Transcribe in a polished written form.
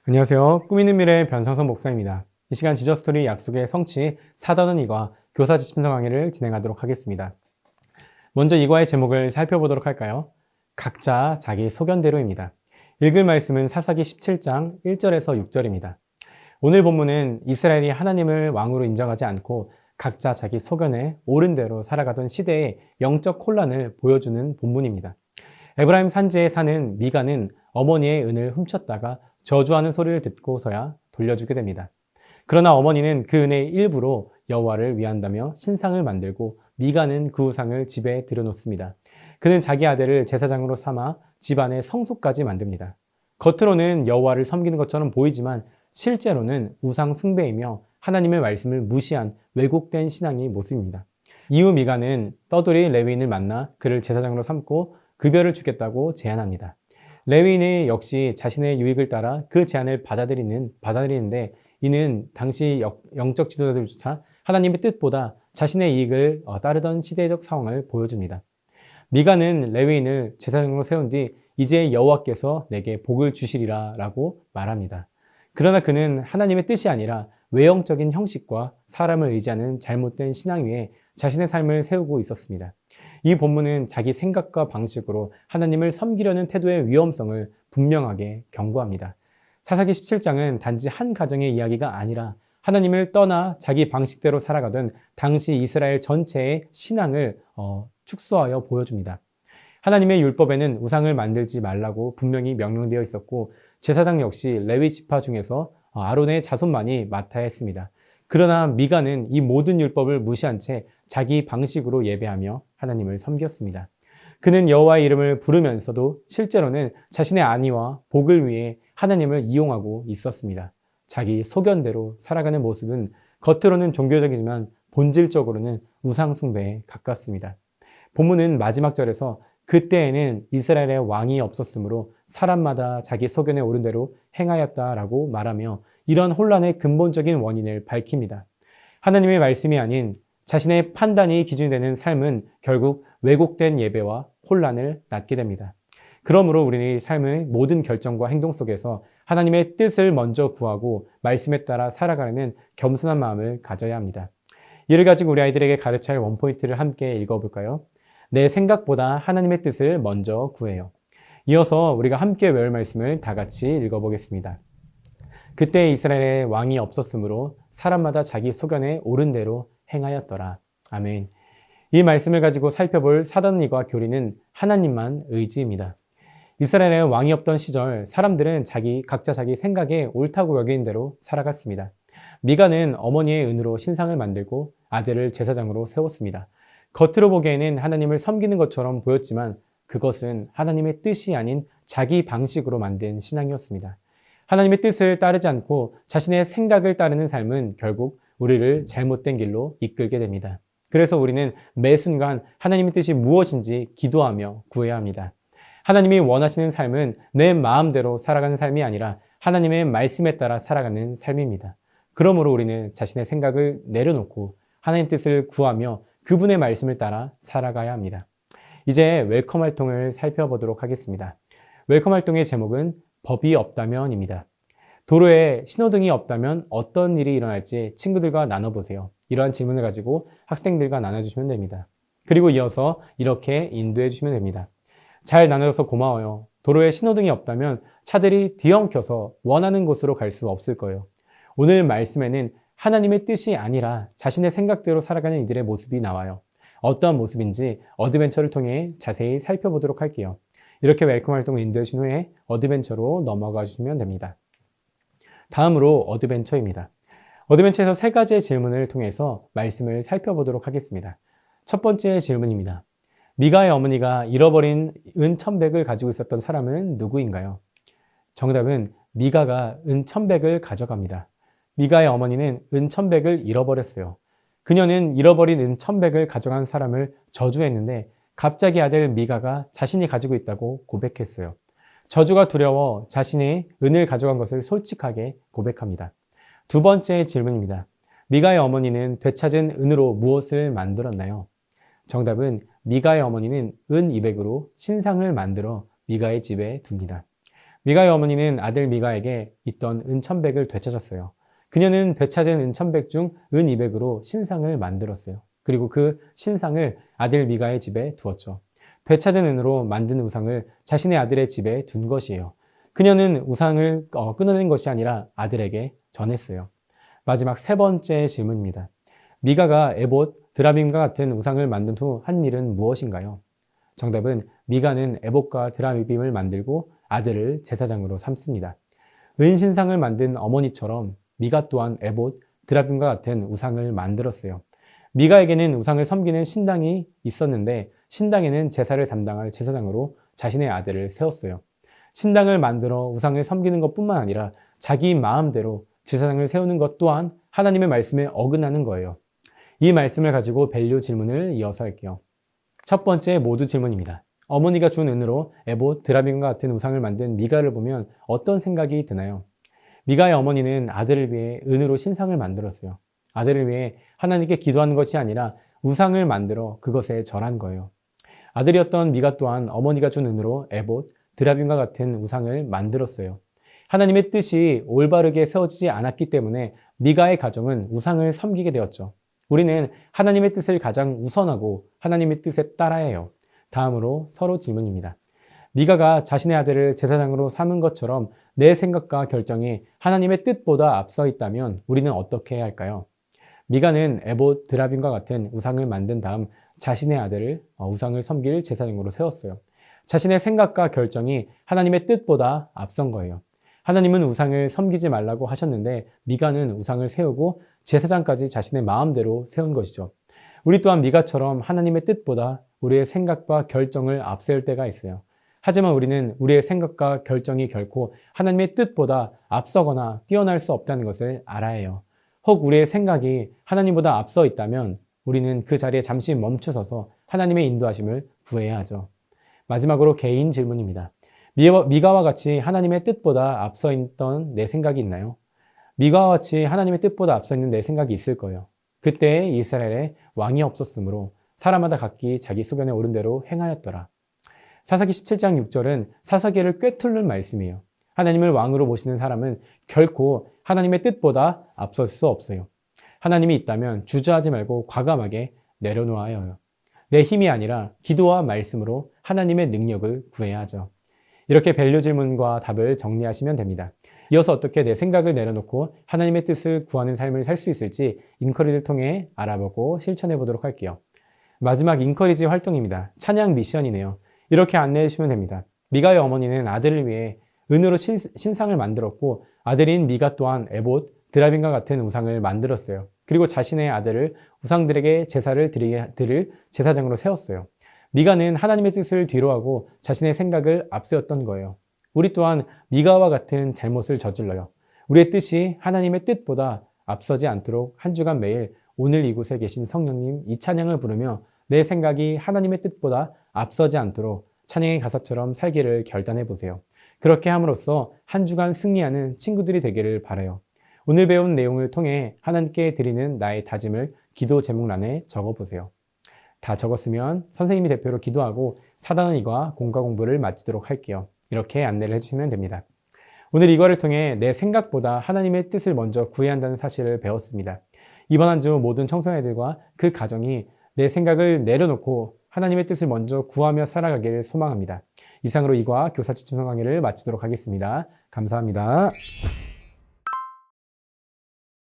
안녕하세요. 꿈있는 미래 변상선 목사입니다. 이 시간 지저스토리 약속의 성취 4단원 2과 교사 지침서 강의를 진행하도록 하겠습니다. 먼저 이과의 제목을 살펴보도록 할까요? 각자 자기 소견대로입니다. 읽을 말씀은 사사기 17장 1절에서 6절입니다. 오늘 본문은 이스라엘이 하나님을 왕으로 인정하지 않고 각자 자기 소견에 옳은 대로 살아가던 시대의 영적 혼란을 보여주는 본문입니다. 에브라임 산지에 사는 미가는 어머니의 은을 훔쳤다가 저주하는 소리를 듣고서야 돌려주게 됩니다. 그러나 어머니는 그 은의 일부로 여호와를 위한다며 신상을 만들고 미가는 그 우상을 집에 들여놓습니다. 그는 자기 아들을 제사장으로 삼아 집안의 성소까지 만듭니다. 겉으로는 여호와를 섬기는 것처럼 보이지만 실제로는 우상 숭배이며 하나님의 말씀을 무시한 왜곡된 신앙의 모습입니다. 이후 미가는 떠돌이 레위인을 만나 그를 제사장으로 삼고 급여를 주겠다고 제안합니다. 레위인이 역시 자신의 유익을 따라 그 제안을 받아들이는데 이는 당시 영적 지도자들조차 하나님의 뜻보다 자신의 이익을 따르던 시대적 상황을 보여줍니다. 미가는 레위인을 제사장으로 세운 뒤 이제 여호와께서 내게 복을 주시리라 라고 말합니다. 그러나 그는 하나님의 뜻이 아니라 외형적인 형식과 사람을 의지하는 잘못된 신앙 위에 자신의 삶을 세우고 있었습니다. 이 본문은 자기 생각과 방식으로 하나님을 섬기려는 태도의 위험성을 분명하게 경고합니다. 사사기 17장은 단지 한 가정의 이야기가 아니라 하나님을 떠나 자기 방식대로 살아가던 당시 이스라엘 전체의 신앙을 축소하여 보여줍니다. 하나님의 율법에는 우상을 만들지 말라고 분명히 명령되어 있었고 제사장 역시 레위 지파 중에서 아론의 자손만이 맡아야 했습니다. 그러나 미가는 이 모든 율법을 무시한 채 자기 방식으로 예배하며 하나님을 섬겼습니다. 그는 여호와의 이름을 부르면서도 실제로는 자신의 안위와 복을 위해 하나님을 이용하고 있었습니다. 자기 소견대로 살아가는 모습은 겉으로는 종교적이지만 본질적으로는 우상 숭배에 가깝습니다. 본문은 마지막 절에서 그때에는 이스라엘의 왕이 없었으므로 사람마다 자기 소견에 옳은 대로 행하였다라고 말하며 이런 혼란의 근본적인 원인을 밝힙니다. 하나님의 말씀이 아닌 자신의 판단이 기준이 되는 삶은 결국 왜곡된 예배와 혼란을 낳게 됩니다. 그러므로 우리의 삶의 모든 결정과 행동 속에서 하나님의 뜻을 먼저 구하고 말씀에 따라 살아가는 겸손한 마음을 가져야 합니다. 이를 가지고 우리 아이들에게 가르쳐야 할 원포인트를 함께 읽어볼까요? 내 생각보다 하나님의 뜻을 먼저 구해요. 이어서 우리가 함께 외울 말씀을 다 같이 읽어보겠습니다. 그때 이스라엘에 왕이 없었으므로 사람마다 자기 소견에 옳은 대로 행하였더라. 아멘. 이 말씀을 가지고 살펴볼 사단이과 교리는 하나님만 의지입니다. 이스라엘에 왕이 없던 시절 사람들은 각자 자기 생각에 옳다고 여기는 대로 살아갔습니다. 미가는 어머니의 은으로 신상을 만들고 아들을 제사장으로 세웠습니다. 겉으로 보기에는 하나님을 섬기는 것처럼 보였지만 그것은 하나님의 뜻이 아닌 자기 방식으로 만든 신앙이었습니다. 하나님의 뜻을 따르지 않고 자신의 생각을 따르는 삶은 결국 우리를 잘못된 길로 이끌게 됩니다. 그래서 우리는 매 순간 하나님의 뜻이 무엇인지 기도하며 구해야 합니다. 하나님이 원하시는 삶은 내 마음대로 살아가는 삶이 아니라 하나님의 말씀에 따라 살아가는 삶입니다. 그러므로 우리는 자신의 생각을 내려놓고 하나님 뜻을 구하며 그분의 말씀을 따라 살아가야 합니다. 이제 웰컴 활동을 살펴보도록 하겠습니다. 웰컴 활동의 제목은 법이 없다면입니다. 도로에 신호등이 없다면 어떤 일이 일어날지 친구들과 나눠보세요. 이러한 질문을 가지고 학생들과 나눠주시면 됩니다. 그리고 이어서 이렇게 인도해 주시면 됩니다. 잘 나눠줘서 고마워요. 도로에 신호등이 없다면 차들이 뒤엉켜서 원하는 곳으로 갈 수 없을 거예요. 오늘 말씀에는 하나님의 뜻이 아니라 자신의 생각대로 살아가는 이들의 모습이 나와요. 어떠한 모습인지 어드벤처를 통해 자세히 살펴보도록 할게요. 이렇게 웰컴 활동을 인도해 주신 후에 어드벤처로 넘어가 주시면 됩니다. 다음으로 어드벤처입니다. 어드벤처에서 세 가지의 질문을 통해서 말씀을 살펴보도록 하겠습니다. 첫 번째 질문입니다. 미가의 어머니가 잃어버린 은 1,100을 가지고 있었던 사람은 누구인가요? 정답은 미가가 은 1,100을 가져갑니다. 미가의 어머니는 은 1,100을 잃어버렸어요. 그녀는 잃어버린 은 1,100을 가져간 사람을 저주했는데 갑자기 아들 미가가 자신이 가지고 있다고 고백했어요. 저주가 두려워 자신의 은을 가져간 것을 솔직하게 고백합니다. 두 번째 질문입니다. 미가의 어머니는 되찾은 은으로 무엇을 만들었나요? 정답은 미가의 어머니는 은 200으로 신상을 만들어 미가의 집에 둡니다. 미가의 어머니는 아들 미가에게 있던 은 1,100을 되찾았어요. 그녀는 되찾은 은 1,100 중 은 200으로 신상을 만들었어요. 그리고 그 신상을 아들 미가의 집에 두었죠. 되찾은 은으로 만든 우상을 자신의 아들의 집에 둔 것이에요. 그녀는 우상을 끊어낸 것이 아니라 아들에게 전했어요. 마지막 세 번째 질문입니다. 미가가 에봇, 드라빔과 같은 우상을 만든 후 한 일은 무엇인가요? 정답은 미가는 에봇과 드라빔을 만들고 아들을 제사장으로 삼습니다. 은신상을 만든 어머니처럼 미가 또한 에봇, 드라빔과 같은 우상을 만들었어요. 미가에게는 우상을 섬기는 신당이 있었는데 신당에는 제사를 담당할 제사장으로 자신의 아들을 세웠어요. 신당을 만들어 우상을 섬기는 것뿐만 아니라 자기 마음대로 제사장을 세우는 것 또한 하나님의 말씀에 어긋나는 거예요. 이 말씀을 가지고 밸류 질문을 이어서 할게요. 첫 번째 모두 질문입니다. 어머니가 준 은으로 에봇, 드라빔과 같은 우상을 만든 미가를 보면 어떤 생각이 드나요? 미가의 어머니는 아들을 위해 은으로 신상을 만들었어요. 아들을 위해 하나님께 기도하는 것이 아니라 우상을 만들어 그것에 절한 거예요. 아들이었던 미가 또한 어머니가 준 은으로 에봇, 드라빔과 같은 우상을 만들었어요. 하나님의 뜻이 올바르게 세워지지 않았기 때문에 미가의 가정은 우상을 섬기게 되었죠. 우리는 하나님의 뜻을 가장 우선하고 하나님의 뜻에 따라야 해요. 다음으로 서로 질문입니다. 미가가 자신의 아들을 제사장으로 삼은 것처럼 내 생각과 결정이 하나님의 뜻보다 앞서 있다면 우리는 어떻게 해야 할까요? 미가는 에봇, 드라빔과 같은 우상을 만든 다음 자신의 아들을 우상을 섬길 제사장으로 세웠어요. 자신의 생각과 결정이 하나님의 뜻보다 앞선 거예요. 하나님은 우상을 섬기지 말라고 하셨는데 미가는 우상을 세우고 제사장까지 자신의 마음대로 세운 것이죠. 우리 또한 미가처럼 하나님의 뜻보다 우리의 생각과 결정을 앞세울 때가 있어요. 하지만 우리는 우리의 생각과 결정이 결코 하나님의 뜻보다 앞서거나 뛰어날 수 없다는 것을 알아야 해요. 혹 우리의 생각이 하나님보다 앞서 있다면 우리는 그 자리에 잠시 멈춰서서 하나님의 인도하심을 구해야 하죠. 마지막으로 개인 질문입니다. 미가와 같이 하나님의 뜻보다 앞서 있던 내 생각이 있나요? 미가와 같이 하나님의 뜻보다 앞서 있는 내 생각이 있을 거예요. 그때 이스라엘에 왕이 없었으므로 사람마다 각기 자기 소견에 오른 대로 행하였더라. 사사기 17장 6절은 사사기를 꿰뚫는 말씀이에요. 하나님을 왕으로 모시는 사람은 결코 하나님의 뜻보다 앞설 수 없어요. 하나님이 있다면 주저하지 말고 과감하게 내려놓아야 해요. 내 힘이 아니라 기도와 말씀으로 하나님의 능력을 구해야 하죠. 이렇게 밸류 질문과 답을 정리하시면 됩니다. 이어서 어떻게 내 생각을 내려놓고 하나님의 뜻을 구하는 삶을 살 수 있을지 인커리지를 통해 알아보고 실천해 보도록 할게요. 마지막 인커리지 활동입니다. 찬양 미션이네요. 이렇게 안내해 주시면 됩니다. 미가의 어머니는 아들을 위해 은으로 신상을 만들었고 아들인 미가 또한 에봇, 드라빔과 같은 우상을 만들었어요. 그리고 자신의 아들을 우상들에게 제사를 드릴 제사장으로 세웠어요. 미가는 하나님의 뜻을 뒤로하고 자신의 생각을 앞세웠던 거예요. 우리 또한 미가와 같은 잘못을 저질러요. 우리의 뜻이 하나님의 뜻보다 앞서지 않도록 한 주간 매일 오늘 이곳에 계신 성령님 이 찬양을 부르며 내 생각이 하나님의 뜻보다 앞서지 않도록 찬양의 가사처럼 살기를 결단해 보세요. 그렇게 함으로써 한 주간 승리하는 친구들이 되기를 바라요. 오늘 배운 내용을 통해 하나님께 드리는 나의 다짐을 기도 제목란에 적어보세요. 다 적었으면 선생님이 대표로 기도하고 사단원 이과 공과 공부를 마치도록 할게요. 이렇게 안내를 해주시면 됩니다. 오늘 이과를 통해 내 생각보다 하나님의 뜻을 먼저 구해야 한다는 사실을 배웠습니다. 이번 한 주 모든 청소년들과 그 가정이 내 생각을 내려놓고 하나님의 뜻을 먼저 구하며 살아가기를 소망합니다. 이상으로 이과 교사 지침서 강의를 마치도록 하겠습니다. 감사합니다.